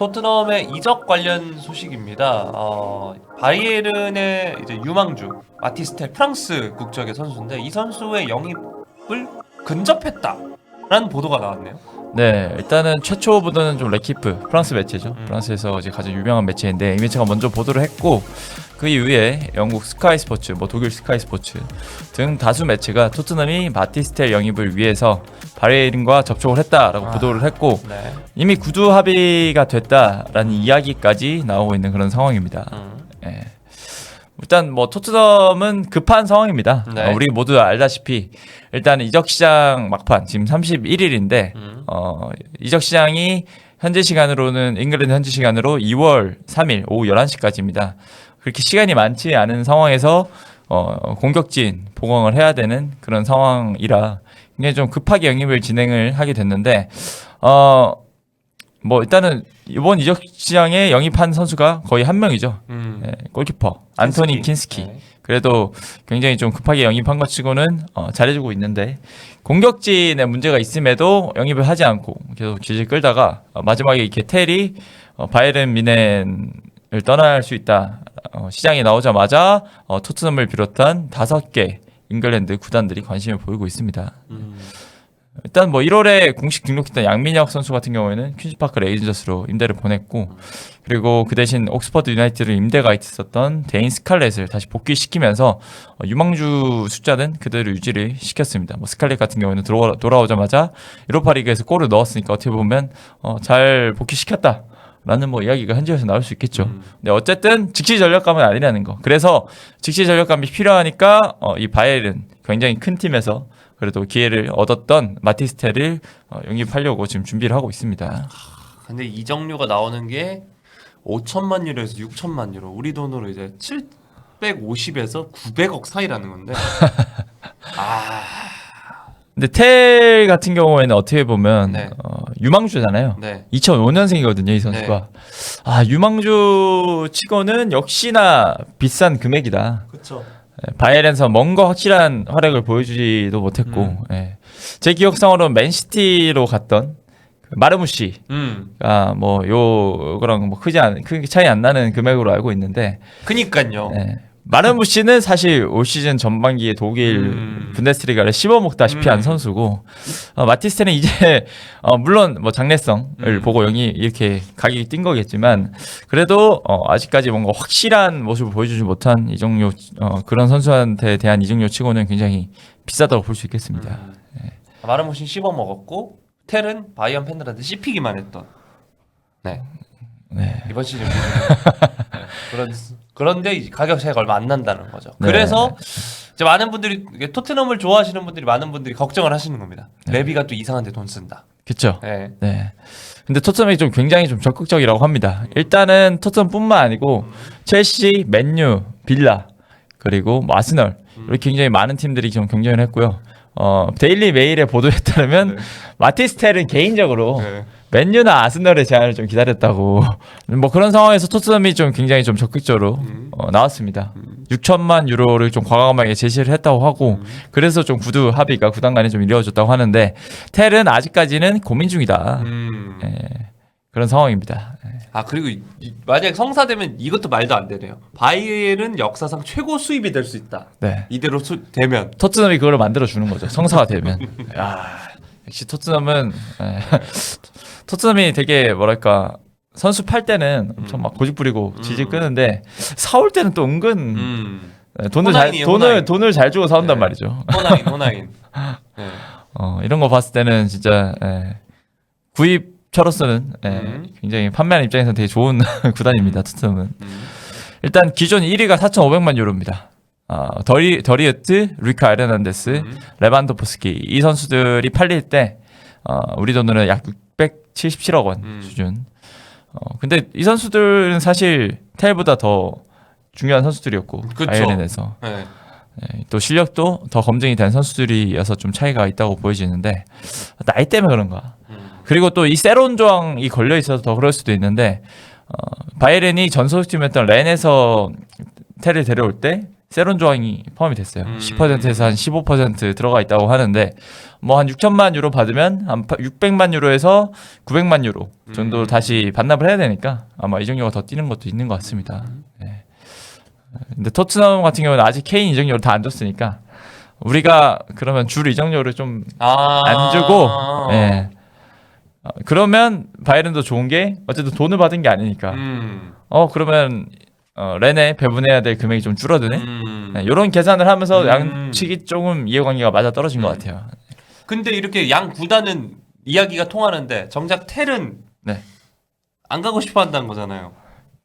토트넘의 이적 관련 소식입니다. 바이에른의 이제 유망주 마티스텔 프랑스 국적의 선수인데 이 선수의 영입을 근접했다라는 보도가 나왔네요. 네, 일단은 최초 보도는 좀 레키프 프랑스 매체죠. 프랑스에서 이제 가장 유명한 매체인데 이 매체가 먼저 보도를 했고 그 이후에 영국 스카이 스포츠, 독일 스카이 스포츠 등 다수 매체가 토트넘이 마티스텔 영입을 위해서 바이에른과 접촉을 했다라고 보도를 했고 네. 이미 구두 합의가 됐다라는 이야기까지 나오고 있는 그런 상황입니다. 예. 일단 토트넘은 급한 상황입니다. 네. 우리 모두 알다시피 일단 이적 시장 막판 지금 31일인데 이적 시장이 현재 시간으로는 잉글랜드 현지 시간으로 2월 3일 오후 11시까지입니다. 그렇게 시간이 많지 않은 상황에서 공격진 보강을 해야 되는 그런 상황이라 굉장히 좀 급하게 영입을 진행을 하게 됐는데 일단은 이번 이적 시장에 영입한 선수가 거의 한 명이죠. 네, 골키퍼 안토니 킨스키. 네. 그래도 굉장히 좀 급하게 영입한 것 치고는 잘해주고 있는데 공격진에 문제가 있음에도 영입을 하지 않고 계속 질질 끌다가 마지막에 이렇게 텔이 바이에른 뮌헨을 떠날 수 있다. 시장이 나오자마자 토트넘을 비롯한 5개 잉글랜드 구단들이 관심을 보이고 있습니다. 일단 1월에 공식 등록했던 양민혁 선수 같은 경우에는 퀸즈파크 레인저스로 임대를 보냈고 그리고 그 대신 옥스퍼드 유나이티드로 임대가 있었던 데인 스칼렛을 다시 복귀시키면서 유망주 숫자는 그대로 유지를 시켰습니다. 스칼렛 같은 경우에는 돌아오자마자 유로파리그에서 골을 넣었으니까 어떻게 보면 잘 복귀시켰다. 라는 이야기가 현지에서 나올 수 있겠죠. 근데 어쨌든 즉시 전력감은 아니라는 거. 그래서 즉시 전력감이 필요하니까 이 바이에른 굉장히 큰 팀에서 그래도 기회를 얻었던 마티스텔을 영입하려고 지금 준비를 하고 있습니다. 근데 이적료가 나오는 게 5천만 유로에서 6천만 유로. 우리 돈으로 이제 750에서 900억 사이라는 건데. 근데 텔 같은 경우에는 어떻게 보면 네. 유망주잖아요. 네. 2005년생이거든요, 이 선수가. 네. 유망주 치고는 역시나 비싼 금액이다. 그렇죠. 바이에른에서 뭔가 확실한 활약을 보여주지도 못했고, 제 기억상으로는 맨시티로 갔던 마르무시가 요거랑 크게 차이 안 나는 금액으로 알고 있는데, 그니까요. 마르무시는 사실 올 시즌 전반기에 독일 분데스리가를 씹어먹다시피 한 선수고 마티스텔은 이제 물론 장래성을 보고 이렇게 가격이 뛴 거겠지만 그래도 아직까지 뭔가 확실한 모습을 보여주지 못한 이적료 그런 선수한테 대한 이적료 치고는 굉장히 비싸다고 볼 수 있겠습니다. 마르무신 씹어 먹었고 텔은 바이언 팬들한테 씹히기만 했던. 네. 이번 시즌 그런데 이제 가격 차이가 얼마 안 난다는 거죠. 그래서 이제 많은 분들이 토트넘을 좋아하시는 분들이 많은 분들이 걱정을 하시는 겁니다. 레비가 또 이상한데 돈 쓴다. 그렇죠. 근데 토트넘이 굉장히 좀 적극적이라고 합니다. 일단은 토트넘뿐만 아니고 첼시, 맨유, 빌라 그리고 아스널 이렇게 굉장히 많은 팀들이 좀 경쟁을 했고요. 데일리 메일의 보도에 따르면 마티스텔은 개인적으로 맨유나 아스널의 제안을 좀 기다렸다고 그런 상황에서 토트넘이 좀 굉장히 좀 적극적으로 나왔습니다. 6천만 유로를 좀 과감하게 제시를 했다고 하고 그래서 좀 구두 합의가 구단 간에 좀 이루어졌다고 하는데 텔은 아직까지는 고민 중이다. 그런 상황입니다. 그리고 만약 성사되면 이것도 말도 안 되네요. 바이에른 역사상 최고 수입이 될 수 있다. 이대로 되면 토트넘이 그걸 만들어 주는 거죠. 성사가 되면. 역시 토트넘은 토트넘이 되게 선수 팔 때는 엄청 고집 부리고 질질 끄는데 사올 때는 또 은근 돈을 잘 주고 사온단 말이죠. 호나인. 이런 거 봤을 때는 진짜 구입처로서는 굉장히 판매하는 입장에서는 되게 좋은 구단입니다. 토트넘은. 일단 기존 1위가 4,500만 유로입니다. 더리우트, 루카 에르난데스, 레반도프스키 이 선수들이 팔릴 때 우리 돈으로 약 677억 원 수준. 근데 이 선수들은 사실 텔보다 더 중요한 선수들이었고 바이에른에서 또 실력도 더 검증이 된 선수들이어서 좀 차이가 있다고 보여지는데 나이 때문에 그런가. 그리고 또 이 세론 조항이 걸려 있어서 더 그럴 수도 있는데 바이에른이 전 소속팀이었던 렌에서 텔을 데려올 때 세론 조항이 포함이 됐어요. 10%에서 한 15% 들어가 있다고 하는데 뭐 한 6천만 유로 받으면 한 600만 유로에서 900만 유로 정도 다시 반납을 해야 되니까 아마 이적료가 더 뛰는 것도 있는 것 같습니다. 네. 근데 토트넘 같은 경우는 아직 케인 이적료를 다 안 줬으니까 우리가 그러면 줄 이적료를 좀 안 주고 예. 그러면 바이에른도 좋은 게 어쨌든 돈을 받은 게 아니니까 그러면 렌에 배분해야 될 금액이 좀 줄어드네. 네, 이런 계산을 하면서 양측이 조금 이해관계가 맞아 떨어진 것 같아요. 근데 이렇게 양 구단은 이야기가 통하는데 정작 텔은 네. 안 가고 싶어 한다는 거잖아요.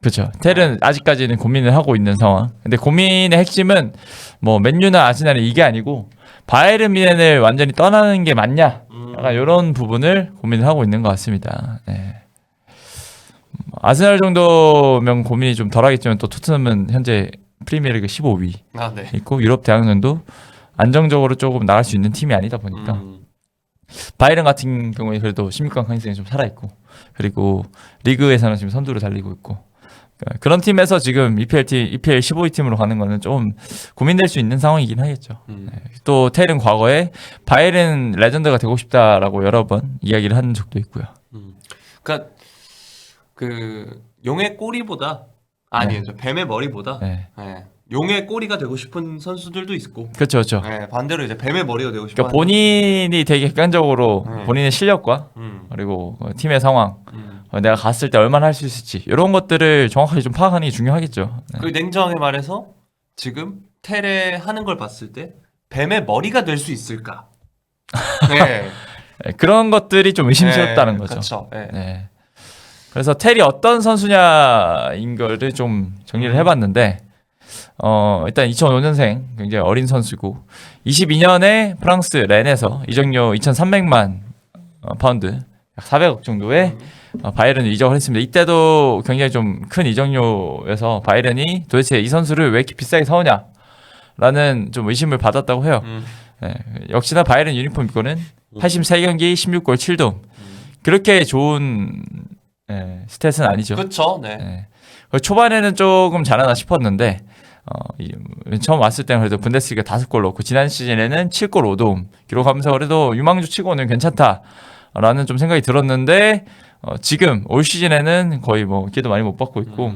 그렇죠. 텔은 아직까지는 고민을 하고 있는 상황. 근데 고민의 핵심은 뭐 맨유나 아스날이 이게 아니고 바이에른 뮌헨을 완전히 떠나는 게 맞냐? 약간 이런 부분을 고민을 하고 있는 것 같습니다. 네. 아스날 정도면 고민이 좀 덜하겠지만 또 토트넘은 현재 프리미어리그 15위 네. 있고 유럽 대학년도 안정적으로 조금 나갈 수 있는 팀이 아니다 보니까 바이에른 같은 경우에 그래도 16강 가능성이 좀 살아있고 그리고 리그에서는 지금 선두를 달리고 있고 그런 팀에서 지금 EPL 15위 팀으로 가는 거는 좀 고민될 수 있는 상황이긴 하겠죠. 또 텔은 과거에 바이에른 레전드가 되고 싶다라고 여러 번 이야기를 한 적도 있고요. 그러니까 그 용의 꼬리보다 아니요 뱀의 머리보다 네. 용의 꼬리가 되고 싶은 선수들도 있고 그렇죠, 그렇죠. 반대로 이제 뱀의 머리가 되고 싶은 그러니까 본인이 되게 객관적으로 본인의 실력과 그리고 팀의 상황 내가 갔을 때 얼마나 할 수 있을지 이런 것들을 정확하게 좀 파악하는 게 중요하겠죠. 네. 그 냉정하게 말해서 지금 텔에 하는 걸 봤을 때 뱀의 머리가 될 수 있을까? 네. 네, 그런 것들이 좀 의심스럽다는 거죠. 그렇죠. 네. 그래서 텔이 어떤 선수냐인 거를 좀 정리를 해봤는데 일단 2005년생 굉장히 어린 선수고 22년에 프랑스 렌에서 이적료 2,300만 파운드 약 400억 정도의 바이에른을 이적을 했습니다. 이때도 굉장히 좀 큰 이적료여서 바이에른이 도대체 이 선수를 왜 이렇게 비싸게 사오냐라는 좀 의심을 받았다고 해요. 네, 역시나 바이에른 유니폼 입고는 83경기 16골 7도움 그렇게 좋은 스탯은 아니죠. 그렇죠. 네. 초반에는 조금 잘하나 싶었는데 처음 왔을 때는 그래도 분데스리가 5골 넣고 지난 시즌에는 7골 5도움 기록하면서 그래도 유망주 치고는 괜찮다라는 좀 생각이 들었는데 지금 올 시즌에는 거의 뭐 기회도 많이 못 받고 있고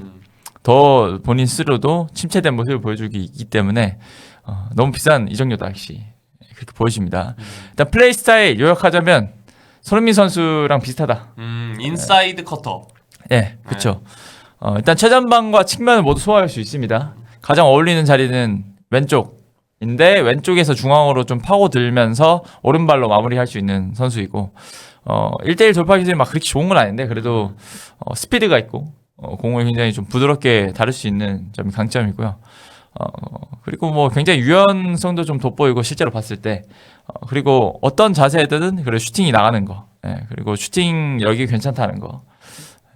더 본인 스스로도 침체된 모습을 보여주기 있기 때문에 너무 비싼 이적료다 역시 그렇게 보여집니다. 일단 플레이 스타일 요약하자면 손흥민 선수랑 비슷하다. 인사이드 커터. 네, 그렇죠. 일단 최전방과 측면을 모두 소화할 수 있습니다. 가장 어울리는 자리는 왼쪽인데 왼쪽에서 중앙으로 좀 파고들면서 오른발로 마무리할 수 있는 선수이고 1대1 돌파 기술이 막 그렇게 좋은 건 아닌데 그래도 스피드가 있고 공을 굉장히 좀 부드럽게 다룰 수 있는 점이 강점이고요. 그리고 뭐 굉장히 유연성도 좀 돋보이고 실제로 봤을 때 그리고 어떤 자세든 그래 슈팅이 나가는 거 그리고 슈팅력이 괜찮다는 거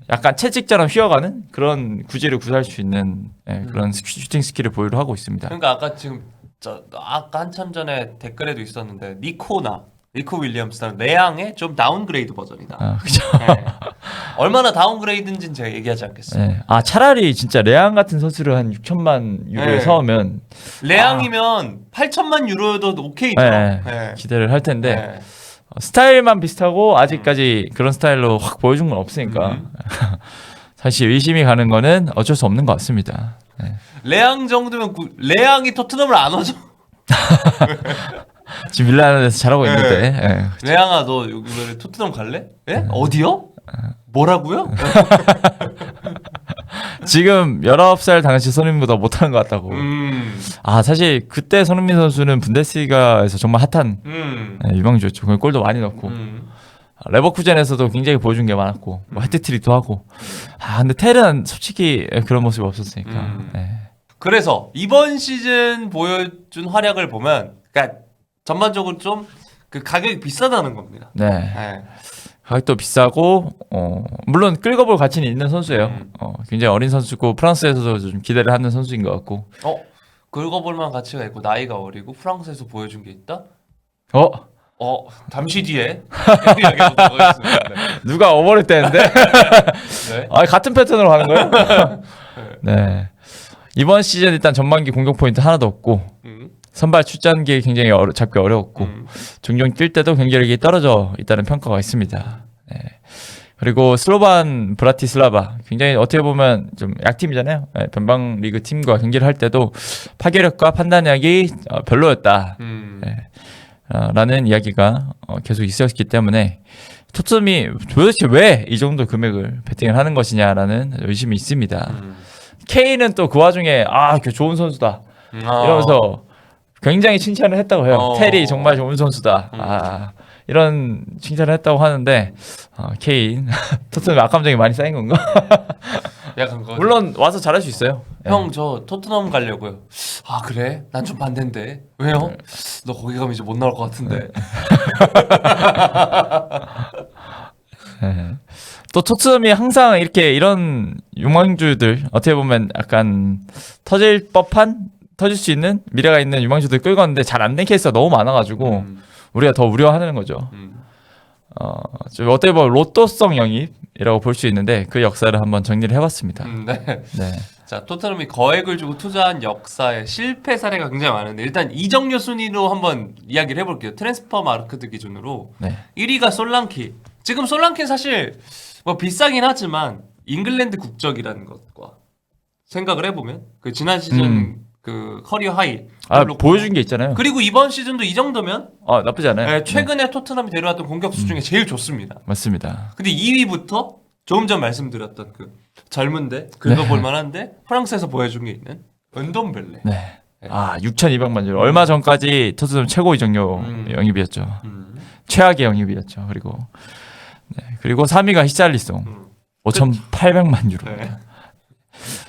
약간 채찍처럼 휘어가는 그런 구질을 구사할 수 있는 그런 슈팅 스킬을 보유를 하고 있습니다. 그러니까 아까 지금 아까 한참 전에 댓글에도 있었는데 니코 윌리엄스는 레앙의 좀 다운그레이드 버전이다. 그죠. 네. 얼마나 다운그레이드인지는 제가 얘기하지 않겠어요. 네. 차라리 진짜 레앙 같은 선수를 한 6천만 유로에 사오면 레앙이면 8천만 유로여도 오케이죠. 기대를 할 텐데 스타일만 비슷하고 아직까지 그런 스타일로 확 보여준 건 없으니까 사실 의심이 가는 거는 어쩔 수 없는 것 같습니다. 레앙 정도면 레앙이 토트넘을 안 오죠. 지금 밀라노에서 잘하고 있는데 레앙아 너 여기 토트넘 갈래? 어디요? 뭐라고요? 지금 19살 당시 손흥민보다 못하는 것 같다고. 사실 그때 손흥민 선수는 분데스리가에서 정말 핫한 유망주였죠. 골도 많이 넣고 레버쿠젠에서도 굉장히 보여준 게 많았고 뭐 해트트릭도 하고. 근데 텔은 솔직히 그런 모습이 없었으니까. 그래서 이번 시즌 보여준 활약을 보면 그러니까 전반적으로 좀 그 가격이 비싸다는 겁니다. 가격도 비싸고 물론 끌어볼 가치는 있는 선수예요. 굉장히 어린 선수고 프랑스에서도 좀 기대를 하는 선수인 것 같고. 긁어볼 만한 가치가 있고 나이가 어리고 프랑스에서 보여준 게 있다? 잠시 뒤에 이야기해보도록 하겠습니다. 누가 어버렸대는데? 같은 패턴으로 가는 거예요? 네. 이번 시즌 일단 전반기 공격 포인트 하나도 없고 선발 출전기 굉장히 잡기 어려웠고 종종 뛸 때도 경기력이 떨어져 있다는 평가가 있습니다. 네. 그리고 슬로반 브라티슬라바 굉장히 어떻게 보면 좀 약팀이잖아요. 네, 변방 리그 팀과 경기를 할 때도 파괴력과 판단력이 별로였다. 네. 라는 이야기가 계속 있었기 때문에 토트넘이 도대체 왜 이 정도 금액을 베팅을 하는 것이냐라는 의심이 있습니다. 케인은 또 그 와중에 그 좋은 선수다 이러면서 굉장히 칭찬을 했다고 해요. 테리 정말 좋은 선수다. 이런 칭찬을 했다고 하는데 케인 토트넘 악감정이 많이 쌓인 건가? 약간 그거. 물론 와서 잘할 수 있어요. 형 저 토트넘 가려고요. 아 그래? 난 좀 반대인데. 왜요? 너 거기 가면 이제 못 나올 것 같은데. 네. 또 토트넘이 항상 이렇게 이런 유망주들 어떻게 보면 약간 터질 수 있는 미래가 있는 유망주들 끌고 왔는데 잘 안 된 케이스가 너무 많아가지고 우리가 더 우려하는 거죠. 좀 어떻게 보면 로또성 영입이라고 볼 수 있는데 그 역사를 한번 정리를 해봤습니다. 네. 네. 자 토트넘이 거액을 주고 투자한 역사에 실패 사례가 굉장히 많은데 일단 이적료 순위로 한번 이야기를 해볼게요. 트랜스퍼 마르크드 기준으로 네. 1위가 솔랑키. 지금 솔랑키는 사실 뭐 비싸긴 하지만 잉글랜드 국적이라는 것과 생각을 해보면 그 지난 시즌 그 커리어 하이 보여준 게 있잖아요. 그리고 이번 시즌도 이 정도면 나쁘지 않아요. 최근에 토트넘이 데려왔던 공격수 중에 제일 좋습니다. 맞습니다. 근데 2위부터 조금 전 말씀드렸던 그 젊은데 긁어볼 만한데 프랑스에서 보여준 게 있는 은돔벨레. 네. 6,200만 유로. 얼마 전까지 토트넘 최고 이적료 영입이었죠. 최악의 영입이었죠. 그리고 3위가 히샬리송 5,800만 유로. 네.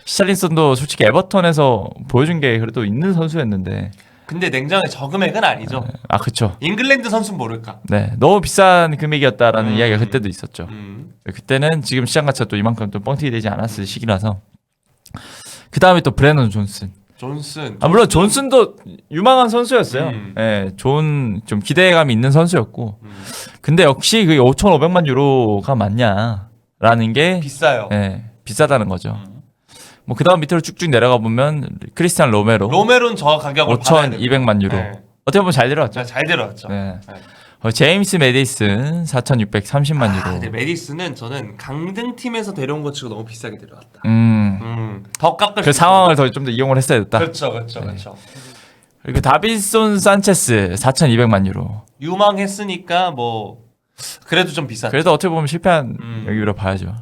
히샬리송도 솔직히 에버턴에서 보여준 게 그래도 있는 선수였는데. 근데 냉정하게 저 금액은 아니죠. 그쵸. 잉글랜드 선수는 모를까. 네, 너무 비싼 금액이었다라는 이야기가 그때도 있었죠. 그때는 지금 시장 가치가 또 이만큼 또 뻥튀기 되지 않았을 시기라서. 그 다음에 또 브레넌 존슨. 물론 존슨도 유망한 선수였어요. 네, 좋은 좀 기대감이 있는 선수였고. 근데 역시 그게 5,500만 유로가 맞냐라는 게 비싸요. 네, 비싸다는 거죠. 뭐 그 다음 밑으로 쭉쭉 내려가 보면 크리스티안 로메로는 저 가격을 5,200만 유로. 네. 어떻게 보면 잘 데려왔죠. 잘 데려왔죠. 네. 제임스 메디슨 4,630만 유로. 근데 메디슨은 저는 강등 팀에서 데려온 것 치고 너무 비싸게 데려왔다. 더 깎을 그 상황을 더 좀 더 이용을 했어야 됐다. 그렇죠. 그리고 다빈손 산체스 4,200만 유로. 유망했으니까 뭐 그래도 좀 비쌌죠. 그래도 어떻게 보면 실패한 영입으로 봐야죠.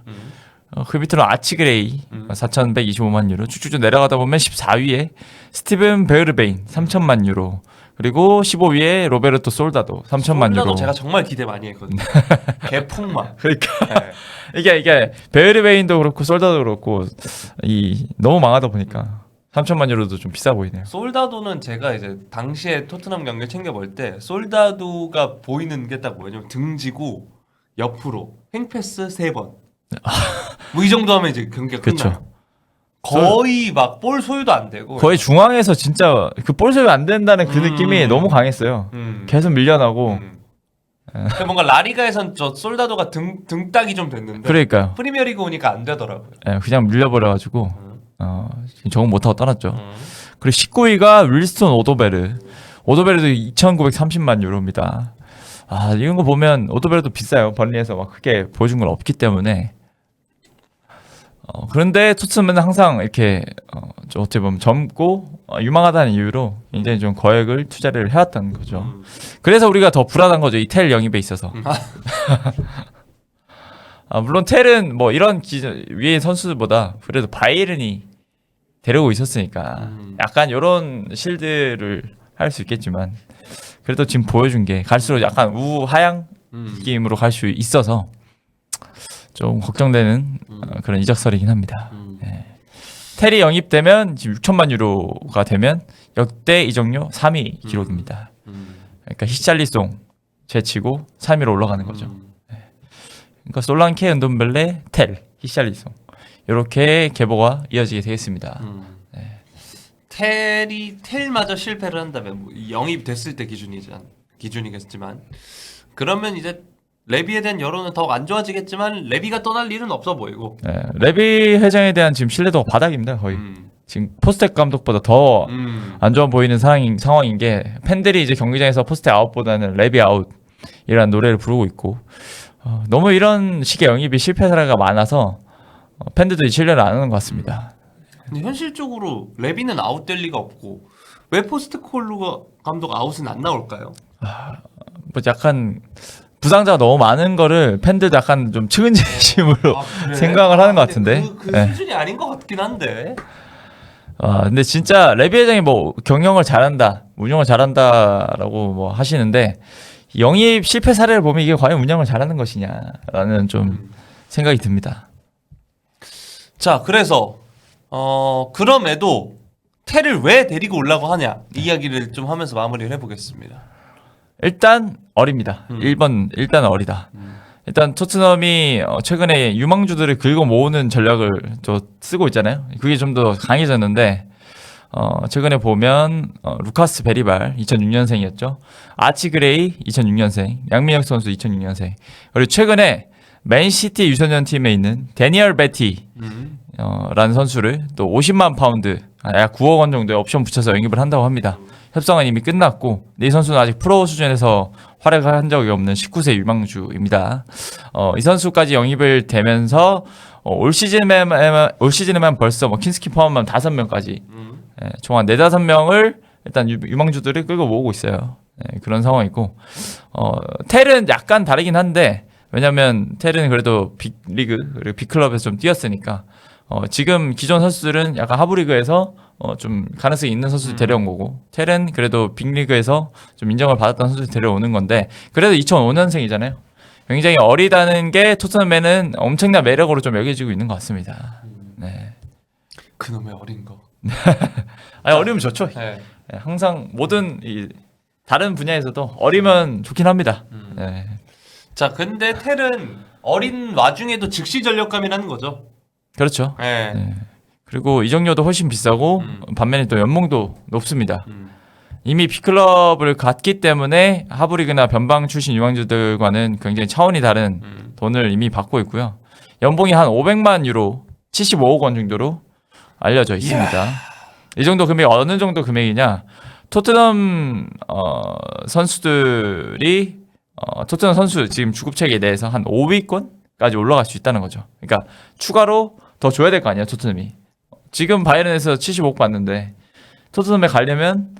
그 밑으로 아치그레이 4,125만 유로. 쭉쭉 내려가다 보면 14위에 스티븐 베르베인 3,000만 유로. 그리고 15위에 로베르토 솔다도 3,000만 유로. 솔다도 제가 정말 기대 많이 했거든요. 개폭망. 그러니까 이게 베르베인도 그렇고 솔다도 그렇고 너무 망하다 보니까 3,000만 유로도 좀 비싸 보이네요. 솔다도는 제가 이제 당시에 토트넘 경기를 챙겨볼 때 솔다도가 보이는 게 딱 뭐냐면 등지고 옆으로 횡패스 3번. 뭐 이 정도 하면 이제 경기가 끝나요. 거의 막 볼 소유도 안 되고 거의 중앙에서 진짜 그 볼 소유 안 된다는 그 느낌이 너무 강했어요. 계속 밀려나고. 뭔가 라리가에선 저 솔다도가 등딱이 좀 됐는데 그러니까요. 프리미어리그 오니까 안 되더라고요. 그냥 밀려버려가지고 적응 못하고 떠났죠. 그리고 19위가 윌스톤 오도베르도 2,930만 유로입니다. 이런 거 보면 오도베르도 비싸요. 번리에서 막 크게 보여준 건 없기 때문에. 그런데 토트넘은 항상 이렇게 어떻게 보면 젊고 유망하다는 이유로 굉장히 좀 거액을 투자를 해왔다는 거죠. 그래서 우리가 더 불안한 거죠. 이 텔 영입에 있어서. 물론 텔은 뭐 이런 위의 선수들보다 그래도 바이에른이 데리고 있었으니까 약간 이런 실드를 할 수 있겠지만 그래도 지금 보여준 게 갈수록 약간 우하향 느낌으로 갈 수 있어서 좀 걱정되는 그런 이적설이긴 합니다. 네. 텔이 영입되면 지금 6천만 유로가 되면 역대 이적료 3위 기록입니다. 그러니까 히샬리송 제치고 3위로 올라가는 거죠. 네. 그러니까 솔랑케, 은돔벨레, 텔, 히샬리송 이렇게 계보가 이어지게 되겠습니다. 네. 텔마저 실패를 한다면 뭐 영입됐을 때 기준이겠지만 그러면 이제 레비에 대한 여론은 더욱 안 좋아지겠지만 레비가 떠날 일은 없어 보이고. 네, 레비 회장에 대한 지금 신뢰도가 바닥입니다. 거의 지금 포스텍 감독보다 더 안 좋아 보이는 상황인 게 팬들이 이제 경기장에서 포스텍 아웃보다는 랩이 아웃이라는 노래를 부르고 있고 너무 이런 식의 영입이 실패 사례가 많아서 팬들도 신뢰를 안 하는 것 같습니다. 근데 현실적으로 레비는 아웃될 리가 없고 왜 포스트콜루가 감독 아웃은 안 나올까요? 뭐 약간 부상자가 너무 많은 거를 팬들도 약간 좀 측은지심으로 그래? 생각을 하는 것 같은데. 그 네. 수준이 아닌 것 같긴 한데. 근데 진짜 레비 회장이 뭐 경영을 잘한다, 운영을 잘한다라고 뭐 하시는데 영입 실패 사례를 보면 이게 과연 운영을 잘하는 것이냐라는 좀 생각이 듭니다. 자, 그래서 그럼에도 테를 왜 데리고 오려고 하냐 이야기를 좀 하면서 마무리를 해보겠습니다. 일단 어립니다. 1번 일단 어리다. 일단 토트넘이 최근에 유망주들을 긁어 모으는 전략을 또 쓰고 있잖아요. 그게 좀 더 강해졌는데 최근에 보면 루카스 베리발 2006년생이었죠. 아치 그레이 2006년생, 양민혁 선수 2006년생. 그리고 최근에 맨시티 유소년 팀에 있는 데니얼 베티 라는 선수를 또 50만 파운드, 약 9억 원 정도의 옵션 붙여서 영입을 한다고 합니다. 협상은 이미 끝났고 이 선수는 아직 프로 수준에서 활약을 한 적이 없는 19세 유망주입니다. 이 선수까지 영입을 되면서 올 시즌에만 벌써 뭐 킨스키 포함하면 5명까지 총 한 4-5명을 일단 유망주들을 끌고 모으고 있어요. 그런 상황이고 텔은 약간 다르긴 한데 왜냐면 텔은 그래도 빅리그 그리고 빅클럽에서 좀 뛰었으니까 지금 기존 선수들은 약간 하부리그에서 좀 가능성이 있는 선수들 데려온 거고 텔은 그래도 빅리그에서 좀 인정을 받았던 선수들 데려오는 건데 그래도 2005년생이잖아요. 굉장히 어리다는 게 토트넘에는 엄청난 매력으로 좀 여겨지고 있는 것 같습니다. 네. 그놈의 어린 거. 아니, 어리면 좋죠. 네. 네, 항상 모든 다른 분야에서도 어리면 좋긴 합니다. 네. 자, 근데 텔은 어린 와중에도 즉시 전력감이라는 거죠. 그렇죠. 네. 네. 그리고 이적료도 훨씬 비싸고 반면에 또 연봉도 높습니다. 이미 B클럽을 갔기 때문에 하부리그나 변방 출신 유망주들과는 굉장히 차원이 다른 돈을 이미 받고 있고요. 연봉이 한 500만 유로, 75억 원 정도로 알려져 있습니다. 이 정도 금액이 어느 정도 금액이냐? 토트넘 선수들이 토트넘 선수 지금 주급체계에 대해서 한 5위권까지 올라갈 수 있다는 거죠. 그러니까 추가로 더 줘야 될 거 아니에요, 토트넘이. 지금 바이에른에서 75억 받는데 토트넘에 가려면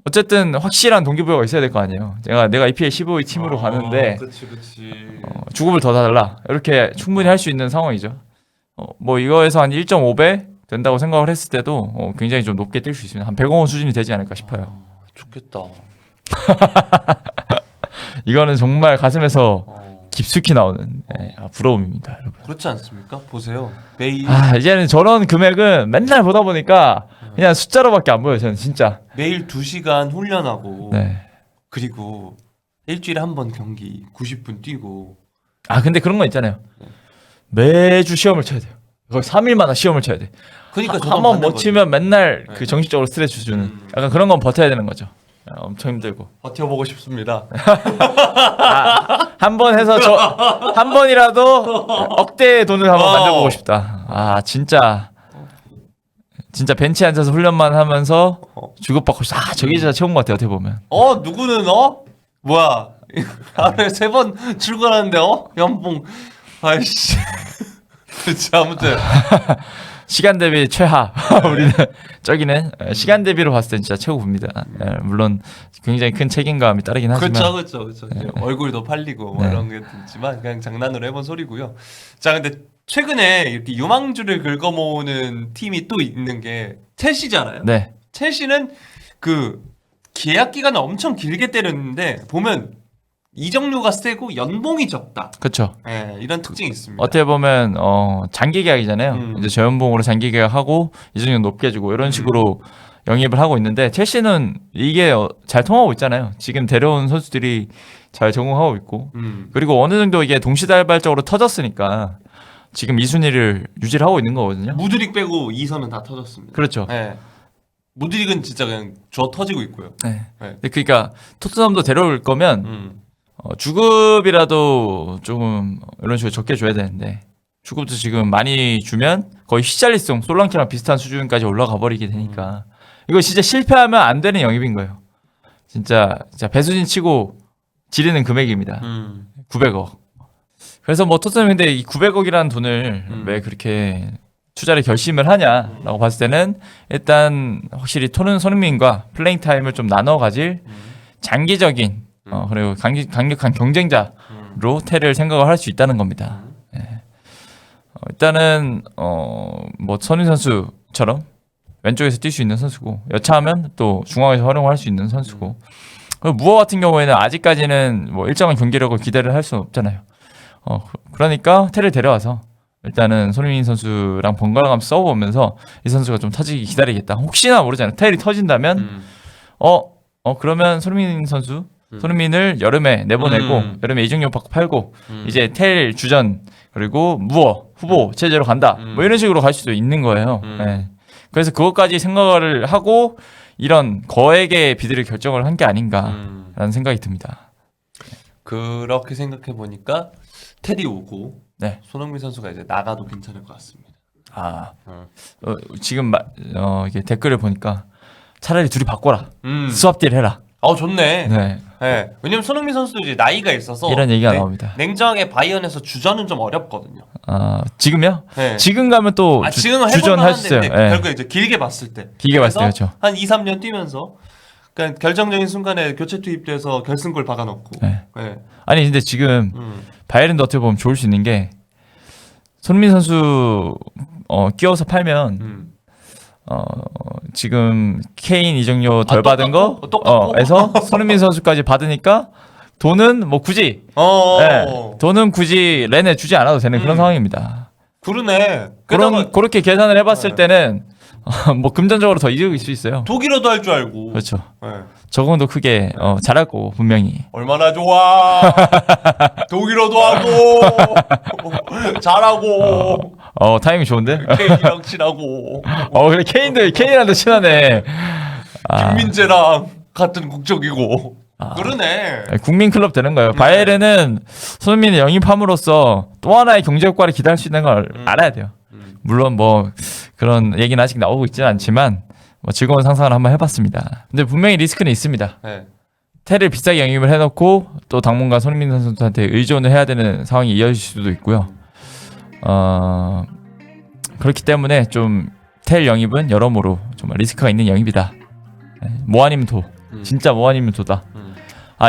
어쨌든 확실한 동기부여가 있어야 될 거 아니에요. 내가 EPL 15위 팀으로 가는데 그치. 주급을 더 달라. 이렇게 충분히 할 수 있는 상황이죠. 뭐 이거에서 한 1.5배 된다고 생각을 했을 때도 굉장히 좀 높게 뛸 수 있습니다. 한 100억 원 수준이 되지 않을까 싶어요. 좋겠다. 이거는 정말 가슴에서 깊숙이 나오는 부러움입니다, 여러분. 그렇지 않습니까? 보세요. 매일 이제는 저런 금액은 맨날 보다 보니까 그냥 숫자로밖에 안 보여요. 저는 진짜. 매일 2시간 훈련하고 네. 그리고 일주일에 한 번 경기 90분 뛰고 근데 그런 거 있잖아요. 매주 시험을 쳐야 돼요. 거의 3일마다 시험을 쳐야 돼. 그러니까 한 번 못 치면 맨날 네. 그 정신적으로 스트레스 주는 약간 그런 건 버텨야 되는 거죠. 엄청 힘들고. 버텨보고 싶습니다. 한 번 해서 한 번이라도 억대의 돈을 한번 만들어보고 싶다. 진짜 벤치에 앉아서 훈련만 하면서 주급받고 싶다. 저게 진짜 최고인 것 같아요. 어떻게 보면. 누구는 뭐야 하루에 3번 출근하는데 연봉 아이씨. 그치 아무튼 시간 대비 최하. 우리는 저기는 시간 대비로 봤을 땐 진짜 최고입니다. 물론 굉장히 큰 책임감이 따르긴 하지만. 그렇죠. 얼굴도 팔리고 뭐 네. 이런 게 있지만 그냥 장난으로 해본 소리고요. 자, 근데 최근에 이렇게 유망주를 긁어모으는 팀이 또 있는 게 첼시잖아요. 네. 첼시는 그 계약 기간을 엄청 길게 때렸는데 보면 이적료가 세고 연봉이 적다. 그렇죠. 네, 이런 특징이 있습니다. 어떻게 보면 장기 계약이잖아요. 이제 저연봉으로 장기 계약하고 이적료 높게 주고 이런 식으로 영입을 하고 있는데 첼시는 이게 잘 통하고 있잖아요. 지금 데려온 선수들이 잘 적응하고 있고 그리고 어느 정도 이게 동시다발적으로 터졌으니까 지금 2순위를 유지를 하고 있는 거거든요. 무드릭 빼고 2선은 다 터졌습니다. 그렇죠. 네. 무드릭은 진짜 그냥 터지고 있고요. 네. 네. 그러니까 토트넘도 데려올 거면 주급이라도 조금 이런 식으로 적게 줘야 되는데 주급도 지금 많이 주면 거의 휘잘리송 솔랑키랑 비슷한 수준까지 올라가 버리게 되니까 이거 진짜 실패하면 안 되는 영입인 거예요. 진짜 배수진 치고 지르는 금액입니다. 900억. 그래서 뭐 토트넘이 근데 이 900억이라는 돈을 왜 그렇게 투자를 결심을 하냐라고 봤을 때는 일단 확실히 손흥민과 플레잉 타임을 좀 나눠 가질 장기적인 그리고 강력한 경쟁자로 테를 생각을 할 수 있다는 겁니다. 일단은 뭐 손흥민 선수처럼 왼쪽에서 뛸 수 있는 선수고 여차하면 또 중앙에서 활용할 수 있는 선수고 그리고 무어 같은 경우에는 아직까지는 뭐 일정한 경기력을 기대를 할 수는 없잖아요. 그러니까 테를 데려와서 일단은 손흥민 선수랑 번갈아가면서 써보면서 이 선수가 좀 터지기 기다리겠다. 혹시나 모르잖아요. 테일이 터진다면 그러면 손흥민을 여름에 내보내고 여름에 이적료 받고 팔고 이제 테일 주전 그리고 무어 후보 체제로 간다. 뭐 이런 식으로 갈 수도 있는 거예요. 네. 그래서 그것까지 생각을 하고 이런 거액의 비드를 결정을 한 게 아닌가라는 생각이 듭니다. 그렇게 생각해 보니까 테디 오고 네. 손흥민 선수가 이제 나가도 괜찮을 것 같습니다. 지금 이게 댓글을 보니까 차라리 둘이 바꿔라. 스왑딜 해라. 좋네. 네. 네. 왜냐면 손흥민 선수도 이제 나이가 있어서 이런 얘기가 나옵니다. 냉정하게 바이언에서 주전은 좀 어렵거든요. 지금요? 네. 지금 가면 또 지금은 주전할 수 있어요. 네. 결국에 이제 길게 봤을 때. 길게 봤을 때 그렇죠. 한 2, 3년 뛰면서 그러니까 결정적인 순간에 교체 투입돼서 결승골 박아놓고. 네. 네. 아니 근데 지금 바이에른도 어떻게 보면 좋을 수 있는 게 손흥민 선수 끼워서 팔면 지금 케인 이적료 덜 받은 거 에서 손흥민 선수까지 받으니까 돈은 뭐 굳이 돈은 굳이 렌에 주지 않아도 되는 그런 상황입니다. 그러네. 그렇게 계산을 해봤을 때는 뭐 금전적으로 더 이득일 수 있어요. 독일어도 할 줄 알고. 그렇죠. 적응도 크게 잘할 거고 분명히. 얼마나 좋아. 독일어도 하고 잘하고. 타이밍 좋은데? 케인이랑 친하고. 그래 케인이랑도 친하네. 김민재랑 같은 국적이고. 그러네. 국민 클럽 되는 거예요. 바이에른은 손흥민을 영입함으로써 또 하나의 경제 효과를 기대할 수 있는 걸 알아야 돼요. 물론 뭐 그런 얘기는 아직 나오고 있지는 않지만 뭐 즐거운 상상을 한번 해봤습니다. 근데 분명히 리스크는 있습니다. 네. 테를 비싸게 영입을 해놓고 또 당분간 손흥민 선수한테 의존을 해야 되는 상황이 이어질 수도 있고요. 그렇기 때문에 좀 텔 영입은 여러모로 정말 리스크가 있는 영입이다. 뭐 아니면 도. 진짜 뭐 아니면 도다.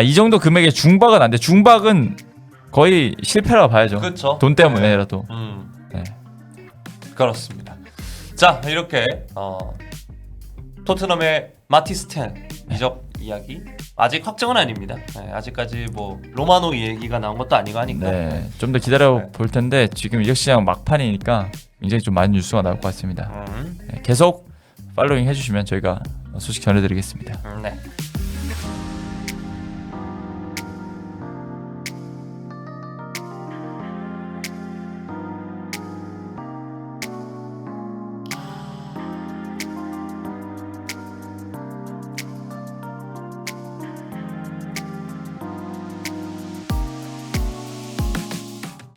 이 정도 금액의 중박은 안 돼. 중박은 거의 실패라고 봐야죠. 그렇죠. 돈 때문에라도. 네. 그렇습니다. 자, 이렇게 토트넘의 마티스텐 이적 이야기 아직 확정은 아닙니다. 네, 아직까지 뭐 로마노 얘기가 나온 것도 아니고 하니까. 네, 좀 더 기다려 볼 텐데 지금 이적 시장 막판이니까 굉장히 좀 많은 뉴스가 나올 것 같습니다. 네, 계속 팔로잉 해주시면 저희가 소식 전해드리겠습니다. 네.